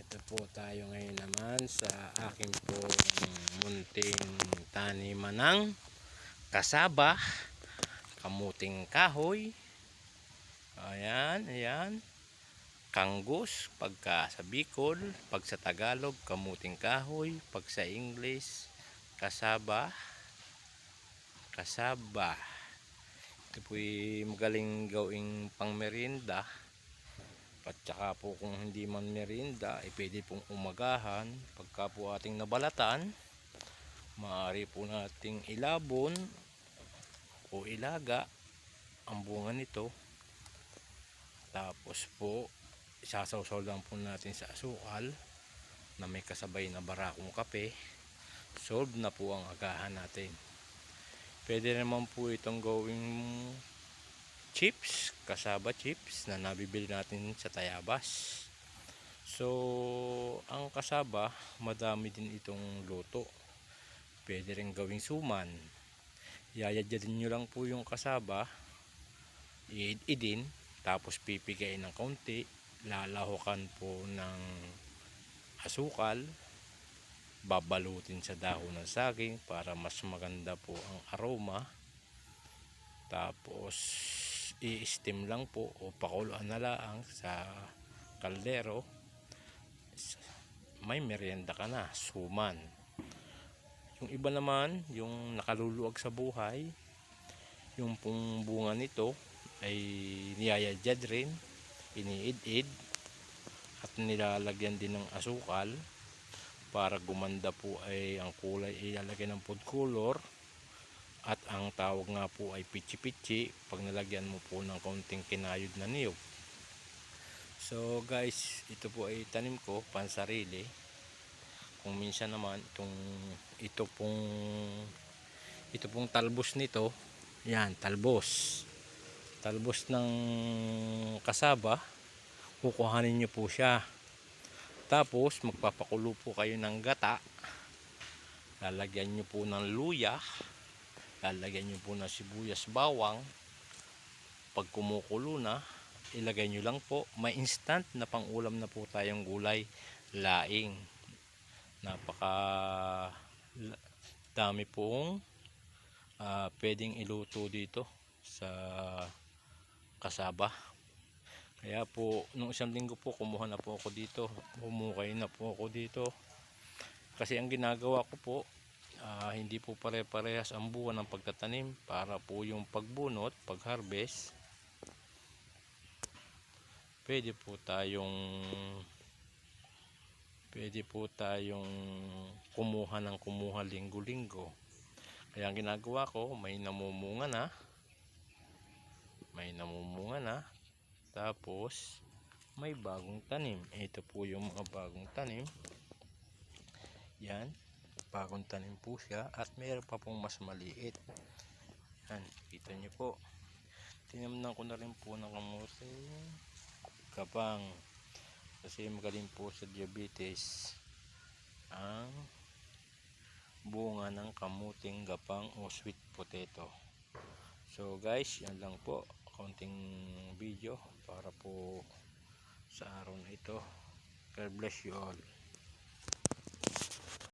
Ito po tayo ngayon naman sa aking po munting taniman ng kasaba, kamuting kahoy. Ayan, ayan. Kangus pagka sa Bicol, pag sa Tagalog kamuting kahoy, pag sa English kasaba. Kasaba. Ito po'y magaling gawing pangmerienda. At saka po kung hindi man merienda, pwede pong umagahan. Pagka po ating nabalatan, maaari po nating ilabon o ilaga ang bunga nito. Tapos po, isasawsaw lang po natin sa asukal na may kasabay na barakong kape. Solve na po ang agahan natin. Pwede naman po itong gawing chips, kasaba chips na nabibili natin sa Tayabas. So, ang kasaba, madami din itong luto. Pwede rin gawing suman. Yayadyarin nyo lang po yung kasaba, iidin, tapos pipigain ng kaunti, lalahukan po ng asukal, babalutin sa dahon ng saging para mas maganda po ang aroma. Tapos i-steam lang po o pakuluan na lang sa kaldero. May merienda ka na, suman. Yung iba naman, yung nakaluluwag sa buhay, yung pong bunga nito ay niyayadjad rin, iniid-id at nilalagyan din ng asukal para gumanda po. Ay ang kulay ilalagay ng food color. At ang tawag nga po ay pichi-pichi pag nalagyan mo po ng kaunting kinayod na niyog. So guys, ito po ay tanim ko pansarili. Kung minsan naman ito pong talbos nito, yan, talbos ng kasaba, kukuhanin nyo po siya. Tapos magpapakulo po kayo ng gata, lalagyan nyo po ng luya, lalagyan nyo po ng sibuyas, bawang. Pag kumukulo na, ilagay nyo lang po. May instant na pangulam na po tayong gulay, laing. Napaka dami pong pwedeng iluto dito sa kasaba. Kaya po nung isang linggo po kumuha na po ako dito, humukay na po ako dito. Kasi ang ginagawa ko po, hindi po pare-parehas ang buwan ng pagtatanim. Para po yung pagbunot, pag-harvest, pwede po tayong kumuha ng kumuha linggo-linggo. Kaya ang ginagawa ko, may namumunga na, tapos may bagong tanim. Ito po yung mga bagong tanim. Yan, bagong tanim po siya at mayroon pa pong mas maliit. Yan, kita nyo po. Tinamnan ko na rin po ng kamuting gapang kasi magaling po sa diabetes ang bunga ng kamuting gapang o sweet potato. So guys, yan lang po, kaunting video para po sa araw na ito. God bless you all.